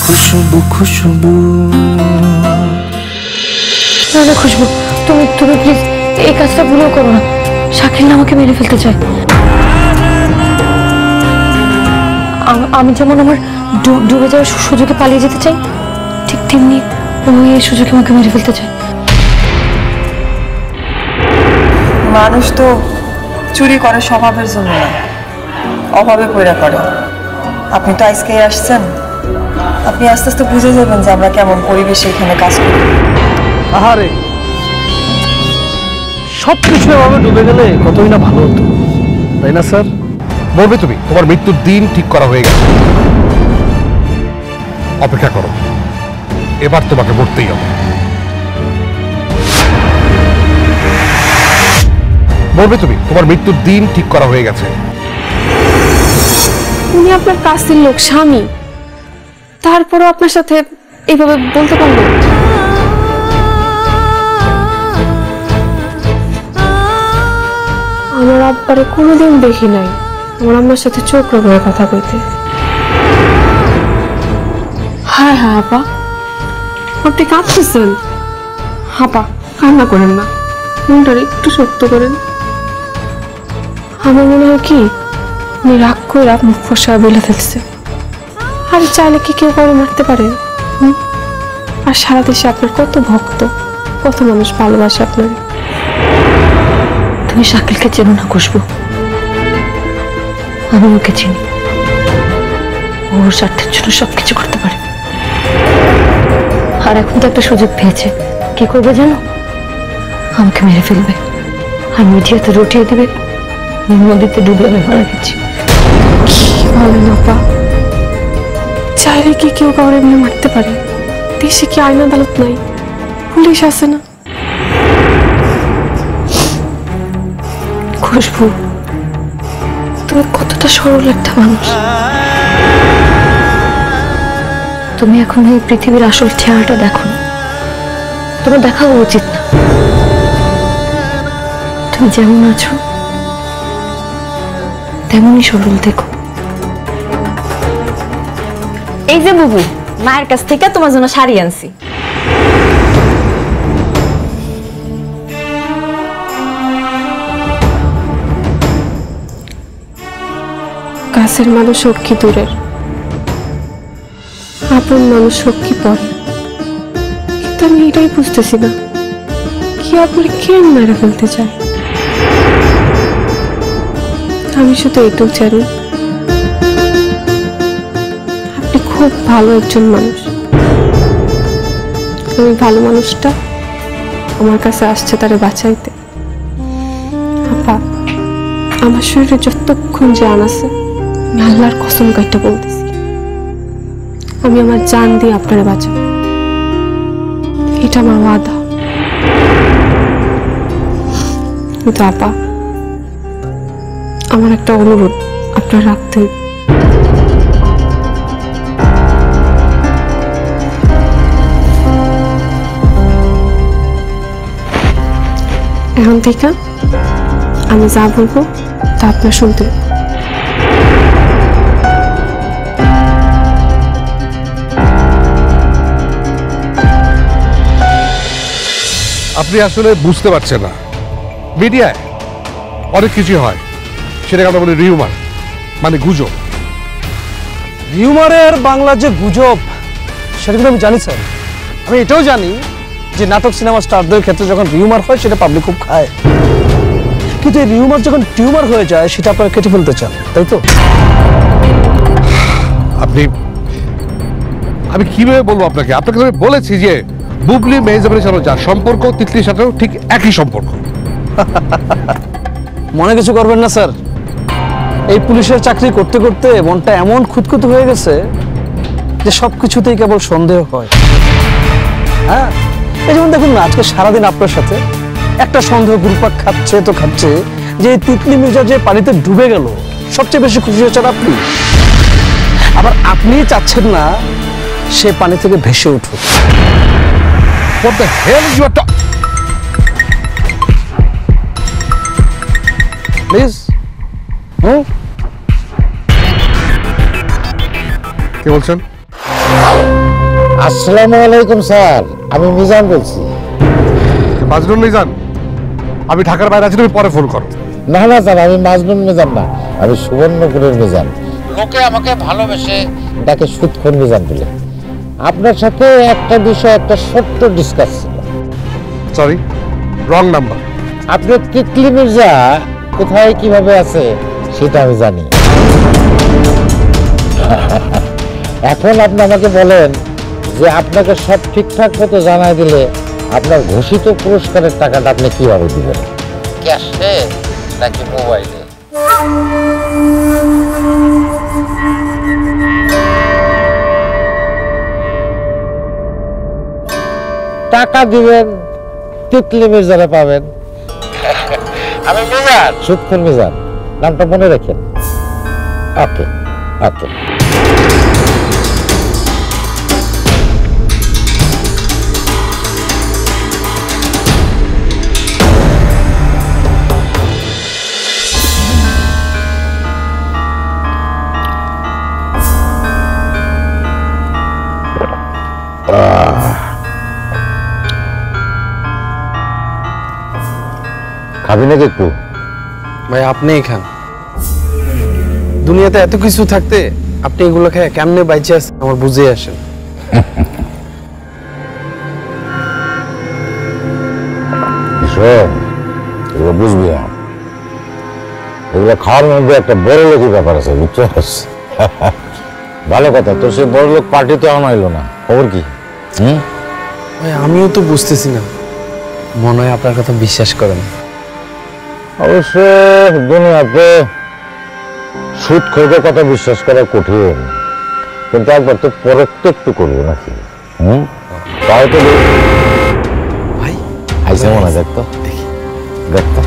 খুশবু খুশবু। না না খুশবু, তুমি তুমি প্লিজ এই কাজটা ভুলেও করো না। শাকিল না আমাকে মেরে ফেলতে চায়। আমি যেমন আমার ডুবে যাওয়ার সুযোগে পালিয়ে যেতে চাই, ঠিক তেমনি ওই এই সুযোগে আমাকে মেরে ফেলতে চায়। মানুষ তো চুরি করে স্বভাবের জন্য না, অভাবে পয়রা করে। আপনি তো আজকে আসছেন, আপনি আস্তে আস্তে বুঝে যাবেন যে আমরা কেমন পরিবেশে এখানে কাজ করি। আহারে, সবকিছু এভাবে ডুবে গেলে কতই না ভালো হতো, তাই না স্যার? বলবে তুমি তোমার মৃত্যুর দিন ঠিক করা হয়ে গেছে। অপেক্ষা করো, এবার তোমাকে মরতেই হবে। বলবে তুমি তোমার মৃত্যুর দিন ঠিক করা হয়ে গেছে। উনি আপনার কাছের লোক, স্বামী, তারপরও আপনার সাথে এইভাবে বলতে পারবো? আমার আব্বারে কোনোদিন দেখি নাই আমার আম্মার সাথে চোখ রাঙায় কথা কইতে। হায় হায় আপা, আপনি কাঁদতেছেন? আপা কান্না করেন না, মনটার একটু শক্ত করেন। আমার মনে হয় কি উনি রাগ করে মুখ ফসা বলে ফেলছে। আর চাইলে কি কেউ কারো মারতে পারে? আর সারা দেশে আপনার কত ভক্ত, কত মানুষ ভালোবাসে আপনার। তুমি শাকিলকে চেনো না খুশবু, আমি ওকে চিনি। ওর স্বার্থের জন্য সবকিছু করতে পারে। আর এখন তো একটা সুযোগ পেয়েছে, কি করবে জানো? আমাকে মেরে ফেলবে আর মিডিয়াতে রটিয়ে দেবে নদীতে ডুবে আমি মারা গেছি। কি বলেন আপা? চাইলে কি কেউ কাউরে এমনি মারতে পারে? দেশে কি আইন আদালত নাই? পুলিশ আছে না? খুশবু, তুমি কতটা সরল একটা মানুষ। তুমি এখন এই পৃথিবীর আসল চেহারাটা দেখো না, তোমার দেখা উচিত না। তুমি যেমন আছো তেমনই সরল দেখো। এই যে বুবু, মায়ের কাছ থেকে তোমার জন্য শাড়ি আনছি। কাছের মানুষ হোক কি দূরের, আপন মানুষ হোক কি পর, কিন্তু আমি এটাই বুঝতেছি না কি আপনি কেন মেরে ফেলতে চায়। আমি শুধু এটুকু জানি আপনি খুব ভালো একজন মানুষ। ওই ভালো মানুষটা আমার কাছে আসছে তারে বাঁচাইতে। আপা, আমার শরীরে যতক্ষণ জান আছে আমি আল্লাহর কসম কাইটা বলতেছি, আমি আমার জান দিয়ে আপনারা বাঁচাবো। এটা আমার ওয়াদা। কিন্তু আপা, আমার একটা অনুরোধ আপনার রাখতে। এখন থেকে আমি যা বলবো তা আপনার শুনতে। আপনি আসলে বুঝতে পারছেন না, মিডিয়ায় অনেক কিছু হয়, সেটাকে আমরা বলি রিউমার, মানে গুজব। রিউমারের বাংলা যে গুজব, সেটা কিন্তু আমি জানি স্যার। আমি এটাও জানি যে নাটক সিনেমা স্টারদের ক্ষেত্রে যখন রিউমার হয় সেটা পাবলিক খুব খায়, কিন্তু এই রিউমার যখন টিউমার হয়ে যায় সেটা আপনারা কেটে ফেলতে চান, তাই তো? আমি কিভাবে বলবো আপনাকে? আপনাকে আমি বলেছি যে বুবলি মেহজাবিনের সাথে যার সম্পর্ক তিতলির সাথেও ঠিক একই সম্পর্ক। মনে কিছু করবেন না স্যার, এই পুলিশের চাকরি করতে করতে মনটা এমন খুঁতখুত হয়ে গেছে যে সবকিছুতেই কেবল সন্দেহ হয়। হ্যাঁ, এই যেমন দেখুন না, আজকে সারাদিন আপনার সাথে একটা সন্দেহ ঘুরপাক খাচ্ছে তো খাচ্ছে যে এই তিতলি মির্জা যে পানিতে ডুবে গেল, সবচেয়ে বেশি খুশি হচ্ছেন আপনি। আবার আপনি চাচ্ছেন না সে পানি থেকে ভেসে উঠুক। What the hell is your talk? Please. কি বলছেন? আসসালামু আলাইকুম স্যার, আমি মিজান বলছি। মাজনুন মিজান, আমি ঢাকার বাইরে আছি, তুমি পরে ফোন করো। না না স্যার, আমি মাজনুন মিজান না, আমি সুবর্ণপুরের মিজান। লোকে আমাকে ভালোবেসে ডাকে সুদখোর মিজান বলে। আপনার সাথে একটা বিষয়, একটা ছোট্ট ডিসকাস ছিল। Sorry, wrong number. আপনার তিতলি মির্জা কোথায় কিভাবে আছে সেটা আমি জানি। এখন আপনি আমাকে বলেন যে আপনাকে সব ঠিকঠাক মতো জানাই দিলে আপনার ঘোষিত পুরস্কারের টাকাটা আপনি কিভাবে দিবেন? ক্যাশে নাকি মোবাইলে? টাকা দিবেন, তিতলি মির্জারে পাবেন। আমি মিজান, সুদখোর মিজান, নামটা মনে রাখেন। ওকে ওকে। খাবি নাকি একটু? ভাই আপনিই খান। দুনিয়াতে এত কিছু থাকতে আপনি এগুলো খেয়ে কেমনে বাইচে আছেন আমার বুঝে আসেন। এগুলো বুঝবি না, এগুলো খাওয়ার মধ্যে একটা বড় লোকের ব্যাপার আছে, বুঝছো? ভালো কথা, তোর সেই বড় লোক পার্টি তো আমার এলো না, খবর কি? ভাই আমিও তো বুঝতেছি না, মনে হয় আপনার কথা বিশ্বাস করেন। অবশ্য দুনিয়াতে সুদখোরদের কথা বিশ্বাস করা কঠিন, কিন্তু একবার তো পরোক্ত একটু করবো নাকি? তাই তো ভাই আইসে মনে হয়, দেখতো দেখতো।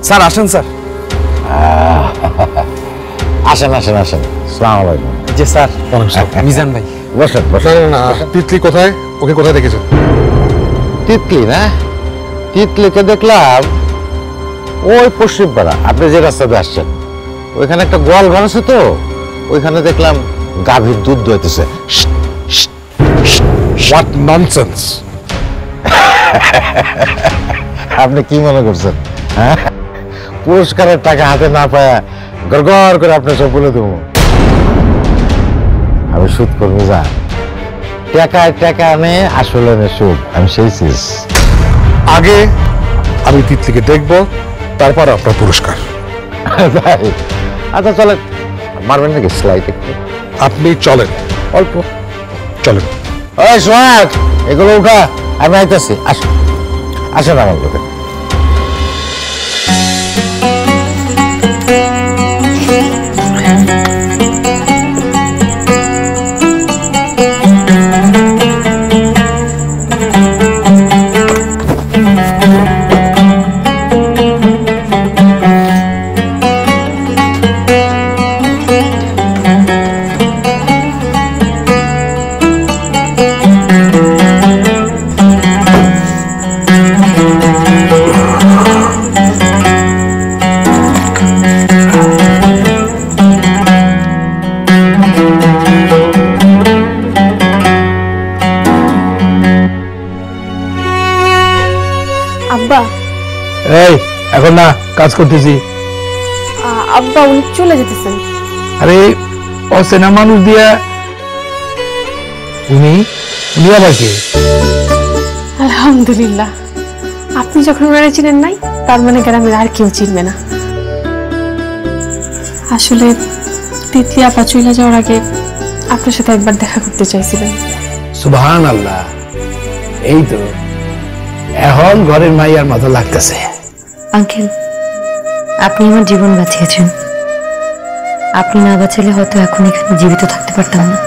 স্যার আসেন স্যার। আসেন আসেন আসেন, আসসালামু আলাইকুম। জি স্যার, মিজান ভাই বসেন বসেন। তিতলি কোথায়? ওকে কোথায় দেখেছেন? তিতলি না, তিতলিকে দেখলাম ওই পশ্চিম পাড়া, আপনি যে রাস্তাতে আসছেন ওইখানে একটা গোয়াল ঘর আছে, তো ওইখানে দেখলাম গাভীর দুধ দোয়াইতেছে। What nonsense! আপনি কি মনে করছেন? হ্যাঁ, পুরস্কারের টাকা হাতে না পায় গড়গড় করে আপনি সব বলে দেবো? আমি সুদ করবো যা, টাকায় টাকা আনে, আসলে সুদ। আমি সেই চিজ। আগে আমি তিতলিকে দেখবো, তারপর আপনার পুরস্কার। তাই? আচ্ছা চলেন, মারবেন নাকি স্লাইড একটু? আপনি চলেন, অল্প চলেন। ওই সোহাগ, এগুলো উঠা, আমি আইতেছি। আসুন আসেন আমার লোকে। আব্বা, এই এখন না, কাজ করতেছি। আব্বা উনি চলে যেতেছেন। আরে অচেনা মানুষ দিয়া উনি উনি আবার কে? আলহামদুলিল্লাহ, আপনি যখন ওনারা চিনেন নাই, তার মানে গ্রামের আর কেউ চিনবে না। আসলে তিতলি আপা চলে যাওয়ার আগে আপনার সাথে একবার দেখা করতে চাইছিলেন। সুবহানাল্লাহ, এই তো এখন ঘরের মাইয়ার মতো লাগতেছে। আঙ্কেল, আপনি আমার জীবন বাঁচিয়েছেন। আপনি না বাঁচালে হয়তো এখন এখানে জীবিত থাকতে পারতাম না।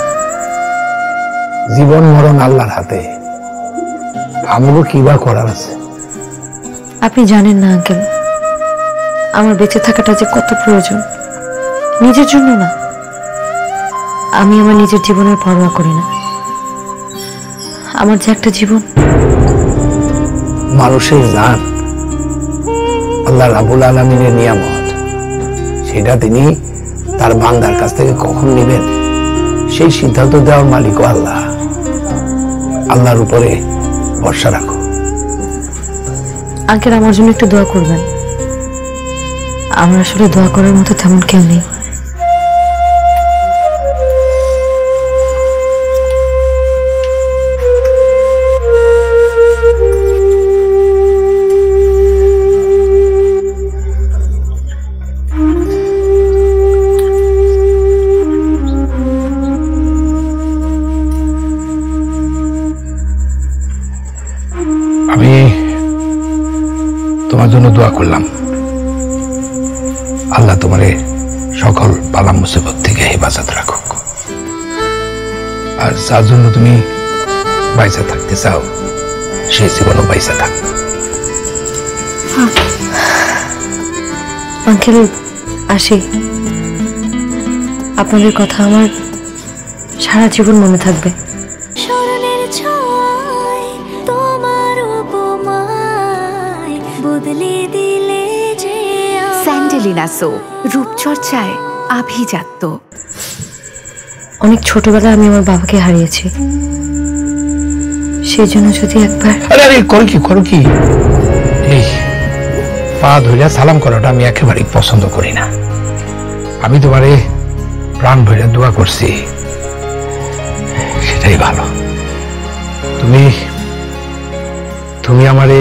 জীবন মরণ আল্লাহর হাতে, আমাকে কিবা করার আছে। আপনি জানেন না আঙ্কেল, আমার বেঁচে থাকাটা যে কত প্রয়োজন। নিজের জন্য না, আমি আমার নিজের জীবনের পরোয়া করি না। আমার যে একটা জীবন, মানুষের জান আল্লাহ রাব্বুল আলামিনের নিয়ামত, সেটা তিনি তার বান্দার কাছ থেকে কখন নেবেন সেই সিদ্ধান্ত দেওয়ার মালিকও আল্লাহ। আল্লাহর উপরে ভরসা রাখো। আঙ্কেল, আমার জন্য একটু দোয়া করবেন। আমার আসলে দোয়া করার মতো তেমন কেউ নেই। আমি তোমার জন্য দোয়া করলাম, আল্লাহ তোমারে সকল বালা মুসিবত থেকে হেফাজত রাখুক। আর যার জন্য তুমি বাইসা থাকতে চাও সেই জীবনও বাইসা থাক। আঙ্কেল, আসি। আপনাদের কথা আমার সারা জীবন মনে থাকবে। স্মরণের ছোঁয়ায় তোমার উপমায় বদলে দিলে যে স্যান্ডেলিনা সো, রূপচর্চায় আভিজাত্য। অনেক ছোটবেলায় আমি আমার বাবাকে হারিয়েছি। সেই জন্য যদি একবার আরে আরে করো কি এই পা ধইরা সালাম করাটা আমি একেবারেই পছন্দ করি না। আমি তোমারে প্রাণ ভরে দোয়া করছি, সেটাই ভালো। তুমি আমারে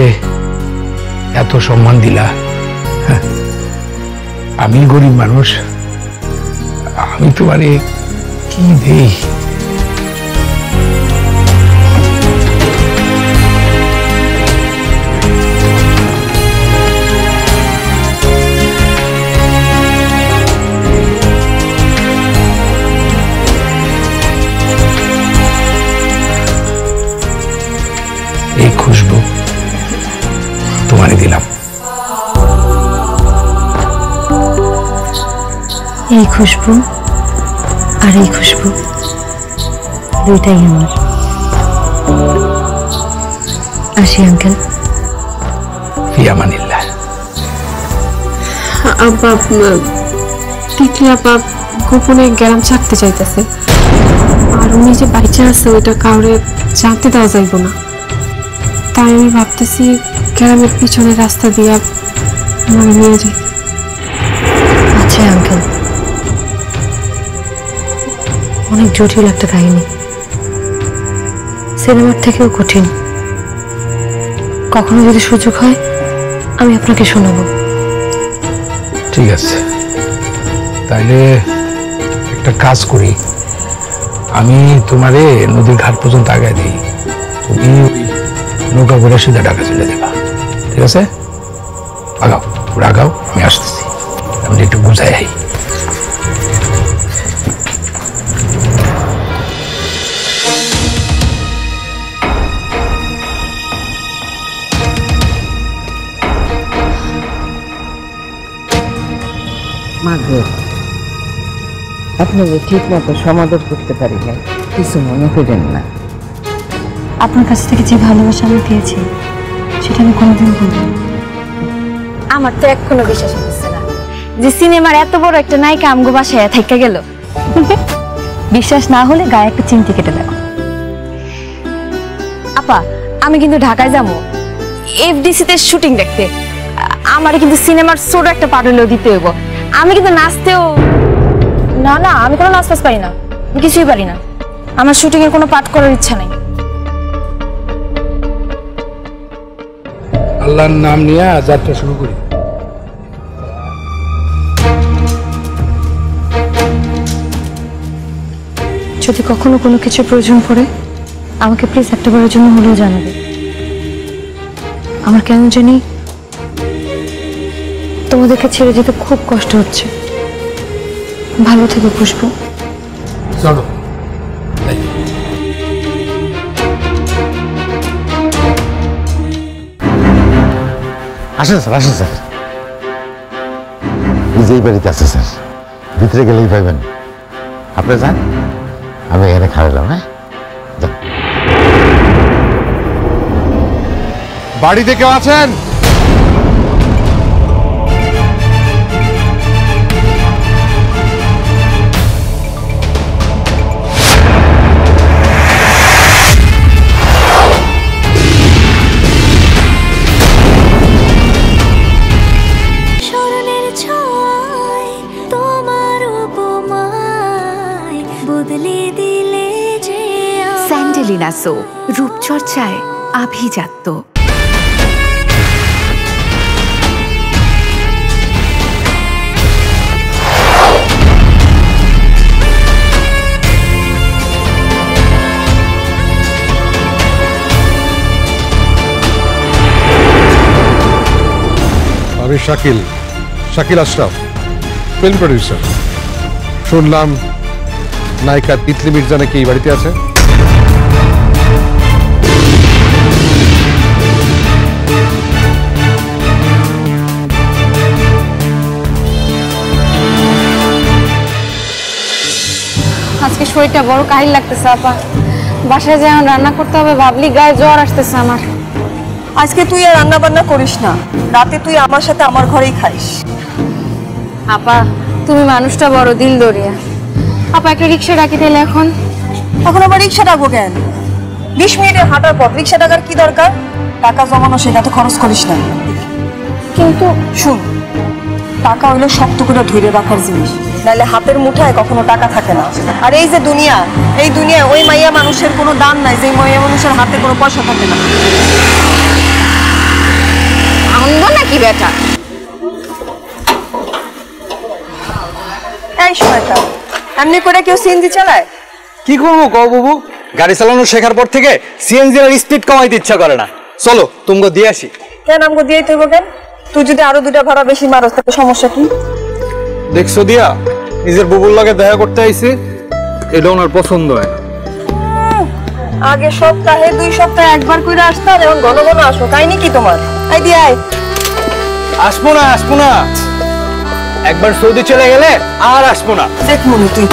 এত সম্মান দিলা। হ্যাঁ, আমি গরিব মানুষ, আমি তোমারে কি দেই? এই খুশবু তোমারে দিলাম। এই খুশবু আর এই খুশবু দুইটাই আমার। আসি আঙ্কেল। ফিয়ামানিল্লাহ। আব্বা, টিকলি আপা গোপনে গ্রাম ছাড়তে চাইতেছে, আর উনি যে বাচ্চা আছে ওইটা কাউরে জানতে দেওয়া যাইব না। তাই আমি ভাবতেছি গ্রামের পিছনে রাস্তা দিয়ে মানে নিয়ে যাই। আচ্ছা আঙ্কেল, অনেক জটিল একটা কাহিনী, সিনেমার থেকেও কঠিন। কখনো যদি সুযোগ হয় আমি আপনাকে শোনাবো। ঠিক আছে, তাইলে একটা কাজ করি, আমি তোমারে নদীর ঘাট পর্যন্ত আগায় দিই, তুমি নৌকা করে সিধা ঢাকা চলে যাবা। ঠিক আছে, আগাও, আগাও, আমি আসতেছি। আমি একটু বুঝাই আই। মাগো, আপনাকে ঠিক মতো সমাদর করতে পারি নাই, কিছু মনে করেন না। আপনার কাছ থেকে যে ভালোবাসা আমি পেয়েছি সেটা আমি কোনোদিন ভুলব না। আমার তো এখনো বিশ্বাস হচ্ছে না যে সিনেমার এত বড় একটা নায়িকা আমগো বাসায় থাইকা গেল। বিশ্বাস না হলে গায়ে একটা চিমটি কেটে দেখো। আপা, আমি কিন্তু ঢাকায় যাবো এফডিসি তে শুটিং দেখতে। আমার কিন্তু সিনেমার ছোট একটা পার্ট হলেও দিতে হইব। আমি কিন্তু নাচতেও না, না আমি কোনো নাচ টাচ পারি না, আমি কিছুই পারি না। আমার শুটিং এর কোনো পার্ট করার ইচ্ছা নাই। আল্লাহর নাম নিয়ে যাত্রা শুরু করি। যদি কখনো কোনো কিছু প্রয়োজন পড়ে আমাকে প্লিজ একটা বারের জন্য হলেও জানাবে। আমার কেন জানি তোমাদেরকে ছেড়ে যেতে খুব কষ্ট হচ্ছে। ভালো থেকো পুষ্প। চলো। আসেন স্যার, আসেন স্যার। এই যে এই বাড়িতে আছে স্যার, ভিতরে গেলেই পাইবেন। আপনি যান, আমি এখানে খাওয়ালাম। হ্যাঁ, যান। বাড়িতে কেউ আছেন? স্যান্ডেলিনা সো রূপচর্চায় আভিজাত্য। আমি শাকিল আশরাফ, ফিল্ম প্রডিউসার। শুনলাম নায়িকা তিতলি মির্জা নাকি এই বাড়িতে আছে। আজকে শরীরটা বড় কাহিল লাগতেছে আপা। বাসায় যেমন রান্না করতে হবে ভাবলি গায়ে জ্বর আসতেছে আমার। আজকে তুই আর রান্না বান্না করিস না, রাতে তুই আমার সাথে আমার ঘরেই খাইস। আপা তুমি মানুষটা বড় দিল দরিয়া। আপা একটা রিক্সা ডাকি দিলে এখন আবার রিক্সা ডাকবো কেন? 20 মিনিটের হাঁটার পথ রিক্সা ডাকার কি দরকার? টাকা জমানো সেটা তো খরচ করিস না। কিন্তু শুন, টাকা হইলো শক্ত করে ধরে রাখার জিনিস, নাহলে হাতের মুঠায় কখনো টাকা থাকে না। আর এই যে দুনিয়া, এই দুনিয়ায় ওই মাইয়া মানুষের কোনো দাম নাই যে মাইয়া মানুষের হাতে কোনো পয়সা থাকে না। আনন্দ নাকি বেটা? এই শয়তান, এমনি করে কেউ সিএনজি চালায়? কি করবো কও বাবু, গাড়ি চালানো শেখার পর থেকে সিএনজি এর স্পিড কমাইতে ইচ্ছা করে না। চলো তুমি দিয়ে আসি। কেন আমগো দিয়েই তৈব কেন? তুই যদি আরো 2টা ভাড়া বেশি মারস তাতে সমস্যা কি? দেখছো দিয়া, নিজের বুবুর লাগে দেখা করতে আইছে, এটা ওনার পছন্দ হয় না। আগে সপ্তাহে 2 সপ্তাহে একবার কইরা আসতা, আর এখন ঘন ঘন আসো। কাহিনী কি তোমার? I the I. আসবো না, একবার সৌদি চলে গেলে আর আসবো না। দেখ মনে তুই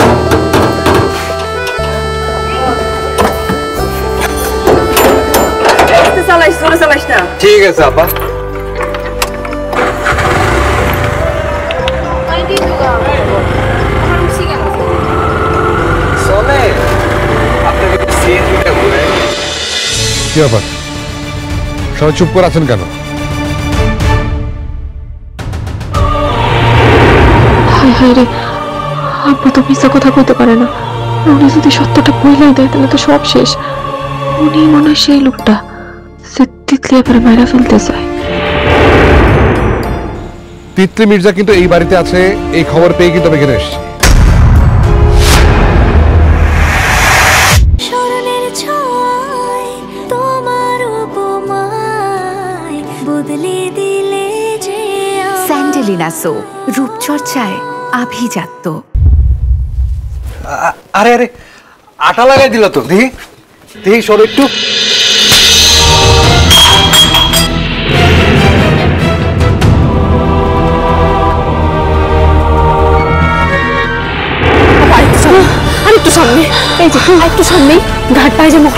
চালাইস, জোরে চালাইস না। ঠিক আছে আপা। কি ব্যাপার, সবাই চুপ করে আছেন কেন? হায় হায় রে, আব্বু তো মিথ্যা কথা কইতে পারে না। উনি যদি সত্যটা কইলাই দেয় তাহলে তো সব শেষ। উনি মনে হয় সেই লোকটা যে তিতলি এবারে মাইরা ফেলতে চায়। তিতলি মির্জা কিন্তু এই বাড়িতে আছে, এই খবর পেয়ে কিন্তু আমি এখানে এসেছি। স্মরণের ছোঁয়ায় তোমার উপমায় বদলে দিলে যে স্যান্ডেলিনা সো রূপচর্চায় আভিজাত্য। আরে আরে, আটা লাগাই দিল তো। দেখি সর একটু। আরেকটু সামনে, এই যে আরেকটু সামনে, ঘাট পায়ে যে মুখ।